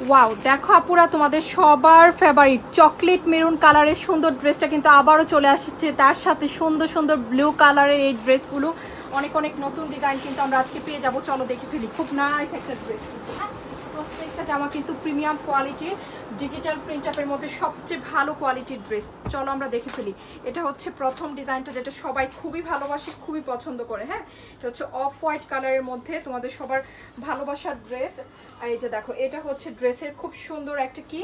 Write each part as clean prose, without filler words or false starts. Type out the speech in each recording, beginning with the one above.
Wow, দেখো আপুরা, তোমাদের সবার ফেভারিট চকলেট মেরুন কালারের সুন্দর ড্রেসটা কিন্তু আবারও চলে আসছে। তার সাথে সুন্দর সুন্দর ব্লু কালারের এই ড্রেসগুলো, অনেক অনেক নতুন ডিজাইন কিন্তু আমরা আজকে পেয়ে যাবো। চলো দেখে ফেলি। খুব নাইস একটা ড্রেস কিন্তু, হ্যাঁ, প্রত্যেকটা জামা কিন্তু প্রিমিয়াম কোয়ালিটির, ডিজিটাল প্রিন্ট আপের মধ্যে সবচেয়ে ভালো কোয়ালিটির ড্রেস। চলো আমরা দেখে ফেলি। এটা হচ্ছে প্রথম ডিজাইনটা, যেটা সবাই খুবই ভালোবাসে, খুবই পছন্দ করে। হ্যাঁ, এটা হচ্ছে অফ হোয়াইট কালারের মধ্যে তোমাদের সবার ভালোবাসার ড্রেস। আর এই যে দেখো, এটা হচ্ছে ড্রেসের খুব সুন্দর একটা কি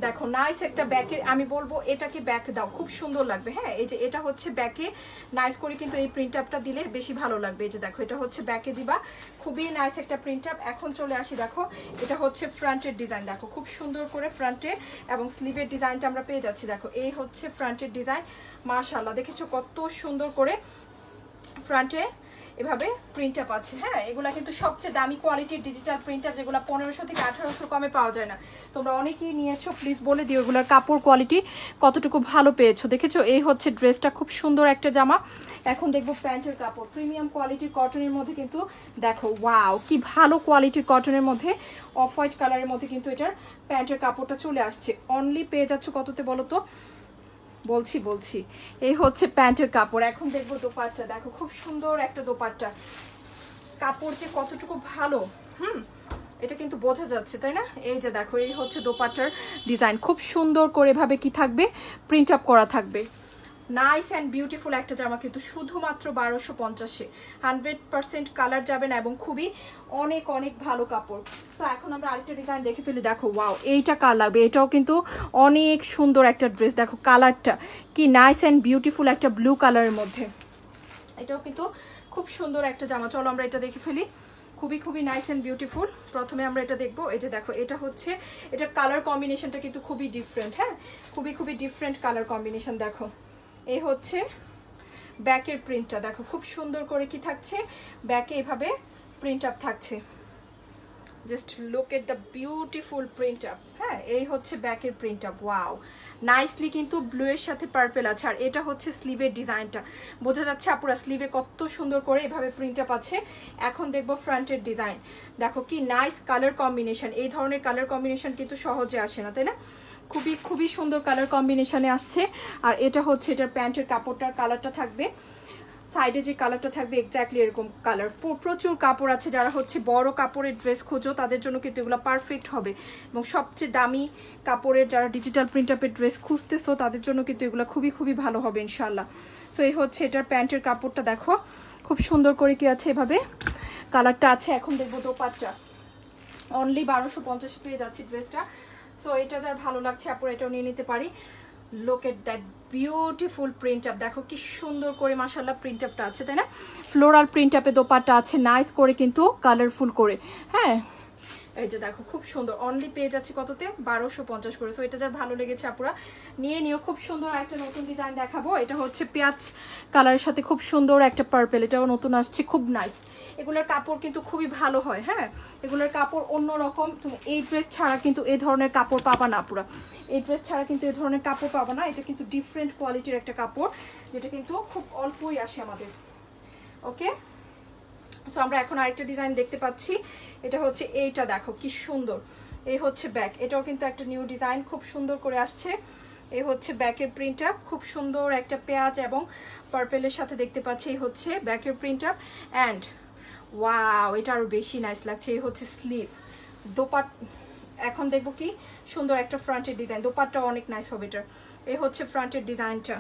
দেখো নাইস একটা ব্যাকের, আমি বলবো এটাকে ব্যাক দাও, খুব সুন্দর লাগবে। হ্যাঁ, এই যে এটা হচ্ছে ব্যাকে নাইস করে কিন্তু এই প্রিন্ট আপটা দিলে বেশি ভালো লাগবে। এই যে দেখো, এটা হচ্ছে ব্যাকে দিবা, খুবই নাইস একটা প্রিন্ট আপ। এখন চলে আসি, দেখো এটা হচ্ছে ফ্রন্টের ডিজাইন, দেখো খুব সুন্দর করে ফ্রন্টে এবং স্লিভের ডিজাইনটা আমরা পেয়ে যাচ্ছি। দেখো এই হচ্ছে ফ্রন্টের ডিজাইন, মাশাআল্লাহ, দেখেছো কত সুন্দর করে ফ্রন্টে এভাবে প্রিন্ট আপ আছে। হ্যাঁ, এগুলা কিন্তু সবচেয়ে দামি কোয়ালিটির ডিজিটাল প্রিন্ট আপ, যেগুলো 1500 থেকে 1800 কমে পাওয়া যায় না। তোমরা অনেকেই নিয়েছো, প্লিজ বলে দিও এগুলোর কাপড় কোয়ালিটি কতটুকু ভালো পেয়েছো। দেখেছো, এই হচ্ছে ড্রেসটা, খুব সুন্দর একটা জামা। এখন দেখবো প্যান্টের কাপড়, প্রিমিয়াম কোয়ালিটির কটনের মধ্যে কিন্তু দেখো, ওয়াও কি ভালো কোয়ালিটির কটনের মধ্যে অফ হোয়াইট কালারের মধ্যে কিন্তু এটার প্যান্টের কাপড়টা চলে আসছে। অনলি পেয়ে যাচ্ছ কততে বলো তো? বলছি এই হচ্ছে প্যান্টের কাপড়। এখন দেখবো দোপাট্টা, দেখো খুব সুন্দর একটা দোপাট্টা, কাপড় যে কতটুকু ভালো, এটা কিন্তু বোঝা যাচ্ছে, তাই না? এই যে দেখো, এই হচ্ছে দোপাট্টার ডিজাইন, খুব সুন্দর করে ভাবে কি থাকবে, প্রিন্ট আপ করা থাকবে। নাইস অ্যান্ড বিউটিফুল একটা জামা, কিন্তু শুধুমাত্র 1250-এ 100% কালার যাবে না এবং খুবই অনেক অনেক ভালো কাপড়। তো এখন আমরা আরেকটা ডিজাইন দেখে ফেলি। দেখো, ওয়াও, এইটা কার লাগবে, এটাও কিন্তু অনেক সুন্দর একটা ড্রেস। দেখো কালারটা কি নাইস অ্যান্ড বিউটিফুল, একটা ব্লু কালারের মধ্যে, এটাও কিন্তু খুব সুন্দর একটা জামা। চলো আমরা এটা দেখে ফেলি। খুবই খুবই নাইস অ্যান্ড বিউটিফুল। প্রথমে আমরা এটা দেখবো। এই যে দেখো, এটা হচ্ছে, এটা কালার কম্বিনেশনটা কিন্তু খুবই ডিফারেন্ট। হ্যাঁ, খুবই খুবই ডিফারেন্ট কালার কম্বিনেশন। দেখো এই হচ্ছে ব্যাকের প্রিন্টটা, দেখো খুব সুন্দর করে কি থাকছে, ব্যাকে এভাবে প্রিন্ট আপ থাকছে। Just look at the beautiful print up. হ্যাঁ, এই হচ্ছে ব্যাকের প্রিন্ট আপ, ওয়াও, নাইসলি কিন্তু ব্লু এর সাথে পার্পেল আছে। আর এটা হচ্ছে স্লিভের ডিজাইনটা, বোঝা যাচ্ছে আপুরা স্লিভে কত সুন্দর করে এভাবে প্রিন্ট আপ আছে। এখন দেখবো ফ্রন্টের ডিজাইন, দেখো কি নাইস কালার কম্বিনেশন। এই ধরনের কালার কম্বিনেশন কিন্তু সহজে আসে না, তাই না? খুবই খুবই সুন্দর কালার কম্বিনেশনে আসছে। আর এটা হচ্ছে এটার প্যান্টের কাপড়টার কালারটা থাকবে, সাইডে যে কালারটা থাকবে এক্স্যাক্টলি এরকম কালার। প্রচুর কাপড় আছে, যারা হচ্ছে বড় কাপড়ের ড্রেস খোঁজো তাদের জন্য কিন্তু এগুলো পারফেক্ট হবে। এবং সবচেয়ে দামি কাপড়ের যারা ডিজিটাল প্রিন্ট আপের ড্রেস খুঁজতেছো তাদের জন্য কিন্তু এগুলো খুবই খুবই ভালো হবে ইনশাল্লাহ। সো এই হচ্ছে এটার প্যান্টের কাপড়টা, দেখো খুব সুন্দর করে কি আছে, এভাবে কালারটা আছে। এখন দেখবো দোপাট্টা, অনলি 1250 পেয়ে যাচ্ছি ড্রেসটা। সো এটা যার ভালো লাগছে আপুরা এটাও নিয়ে নিতে পারি। Look at that beautiful print up, দেখো কি সুন্দর করে মাশাআল্লাহ প্রিন্ট আপটা আছে, তাই না? ফ্লোরাল প্রিন্ট আপে দোপাট্টা আছে, নাইস করে কিন্তু কালারফুল করে। হ্যাঁ, এই যে দেখো খুব সুন্দর, অনলি পেয়ে যাচ্ছে কততে, 1250 করে। সো এটা যার ভালো লেগেছে আপুরা নিয়ে নিও। খুব সুন্দর একটা নতুন ডিজাইন দেখাবো। এটা হচ্ছে পেঁয়াজ কালারের সাথে খুব সুন্দর একটা পার্পেল, এটাও নতুন আসছে, খুব নাইস। এগুলোর কাপড় কিন্তু খুবই ভালো হয়। হ্যাঁ, এগুলোর কাপড় অন্যরকম, তুমি এই ড্রেস ছাড়া কিন্তু এই ধরনের কাপড় পাবা না পুরা, এই ড্রেস ছাড়া কিন্তু এই ধরনের কাপড় পাবা না। এটা কিন্তু ডিফারেন্ট কোয়ালিটির একটা কাপড়, যেটা কিন্তু খুব অল্পই আসে আমাদের। ওকে, সো আমরা এখন আরেকটা ডিজাইন দেখতে পাচ্ছি। এটা হচ্ছে এইটা, দেখো কি সুন্দর, এই হচ্ছে ব্যাক, এটাও কিন্তু একটা নিউ ডিজাইন, খুব সুন্দর করে আসছে। এই হচ্ছে ব্যাকের প্রিন্ট আপ, খুব সুন্দর একটা পেঁয়াজ এবং পার্পেলের সাথে দেখতে পাচ্ছি। এই হচ্ছে ব্যাকের প্রিন্ট আপ অ্যান্ড ওয়াও, এটা আরো বেশি নাইস লাগছে। এই হচ্ছে স্লিভ, দোপাট। এখন দেখবো কি সুন্দর একটা ফ্রন্টের ডিজাইন, দোপাট্টা অনেক নাইস হবে এটার। এই হচ্ছে ফ্রন্টের ডিজাইনটা।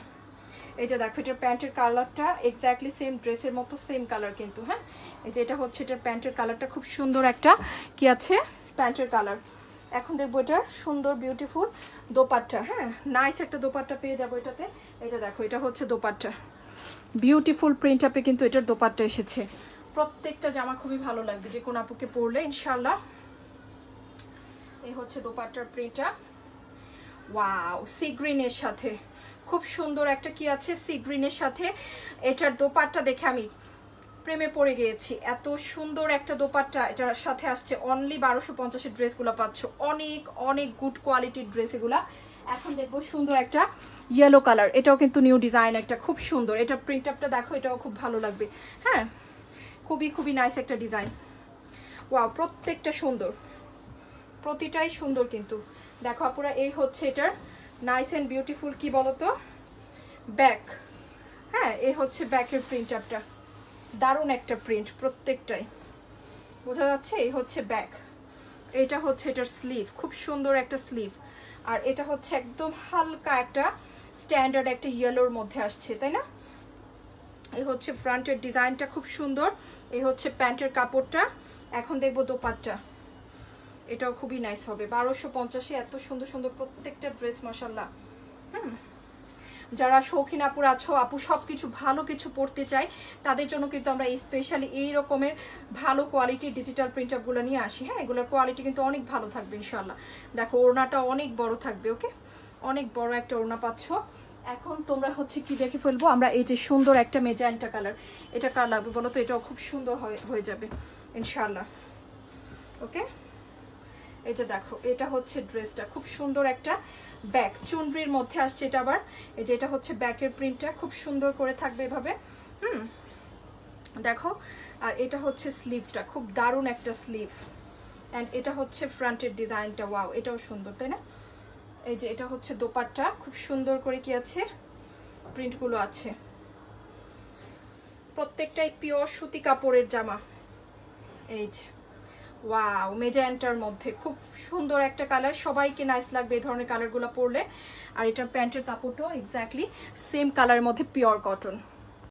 এই যে দেখো, এটার প্যান্টের কালারটা এক্স্যাক্টলি সেম ড্রেসের মতো, সেম কালার কিন্তু। হ্যাঁ, এই যে এটা হচ্ছে এটার প্যান্টের কালারটা, খুব সুন্দর একটা কি আছে প্যান্টের কালার। এখন দেখবো এটার সুন্দর বিউটিফুল দোপাট্টা। হ্যাঁ, নাইস একটা দোপাট্টা পেয়ে যাবো এটাতে। এই যে দেখো, এটা হচ্ছে দোপাট্টা, বিউটিফুল প্রিন্ট আপে কিন্তু এটার দোপাট্টা এসেছে। প্রত্যেকটা জামা খুবই ভালো লাগবে যে কোন আপুকে পরলে ইনশাল্লাহ। এই হচ্ছে দোপাট্টার প্রিন্টটা, ওয়াও, সি গ্রিনের সাথে খুব সুন্দর একটা কি আছে, সি গ্রিনের সাথে এটার দোপাট্টা দেখে আমি প্রেমে পড়ে গিয়েছি। এত সুন্দর একটা দোপাট্টা এটার সাথে আসছে। অনলি 1250-এর ড্রেসগুলো পাচ্ছ, অনেক অনেক গুড কোয়ালিটির ড্রেস এগুলা। এখন দেখবো সুন্দর একটা ইয়েলো কালার, এটাও কিন্তু নিউ ডিজাইন একটা, খুব সুন্দর। এটা প্রিন্ট আপটা দেখো, এটাও খুব ভালো লাগবে। হ্যাঁ, খুবই খুবই নাইস একটা ডিজাইন, ওয়াও, প্রত্যেকটা সুন্দর। প্রতিটাই সুন্দর কিন্তু। দেখো আপুরা, এই হচ্ছে এটার নাইস অ্যান্ড বিউটিফুল কি বলতো ব্যাক। হ্যাঁ, এই হচ্ছে ব্যাকের প্রিন্ট আপটা, দারুণ একটা প্রিন্ট প্রত্যেকটাই, বোঝা যাচ্ছে। এই হচ্ছে ব্যাক, এটা হচ্ছে এটার স্লিভ, খুব সুন্দর একটা স্লিভ। আর এটা হচ্ছে একদম হালকা একটা স্ট্যান্ডার্ড একটা ইয়েলোর মধ্যে আসছে, তাই না? এই হচ্ছে ফ্রন্টের ডিজাইনটা খুব সুন্দর। এই হচ্ছে প্যান্টের কাপড়টা। এখন দেখবো দোপাট্টা, এটাও খুবই নাইস হবে। 1250-এ এত সুন্দর সুন্দর প্রত্যেকটা ড্রেস, মাশাল্লাহ। যারা শৌখিন আপুর আছো, আপু সব কিছু ভালো কিছু পড়তে চাই, তাদের জন্য কিন্তু আমরা স্পেশালি এই রকমের ভালো কোয়ালিটির ডিজিটাল প্রিন্ট আপগুলো নিয়ে আসি। হ্যাঁ, এগুলোর কোয়ালিটি কিন্তু অনেক ভালো থাকবে ইনশাল্লাহ। দেখো ওড়নাটা অনেক বড় থাকবে, ওকে, অনেক বড় একটা ওড়না পাচ্ছ। এখন তোমরা হচ্ছে কি দেখে ফেলবো আমরা, এই যে সুন্দর একটা মেজেন্টা কালার, এটা কার লাগবে বলো তো? এটাও খুব সুন্দর হয়ে যাবে ইনশাল্লাহ। ওকে, এই যে দেখো, এটা হচ্ছে ড্রেসটা, খুব সুন্দর একটা ব্যাক চুনরির মধ্যে আসছে এটা আবার। এই যে এটা হচ্ছে ব্যাকের প্রিন্টটা, খুব সুন্দর করে থাকবে এভাবে। দেখো, আর এটা হচ্ছে স্লিভটা, খুব দারুণ একটা স্লিভ। অ্যান্ড এটা হচ্ছে ফ্রন্টের ডিজাইনটা, ওয়াও, এটাও সুন্দর, তাই না? এই যে এটা হচ্ছে দোপাট্টা, খুব সুন্দর করে কি আছে প্রিন্টগুলো আছে, প্রত্যেকটাই পিওর সুতি কাপড়ের জামা। এই যে ওয়াও, মেজেন্টার মধ্যে খুব সুন্দর একটা কালার, সবাইকে নাইস লাগবে এই ধরনের কালারগুলো পরলে। আর এটার প্যান্টের কাপড়টাও এক্স্যাক্টলি সেম কালারের মধ্যে পিওর কটন।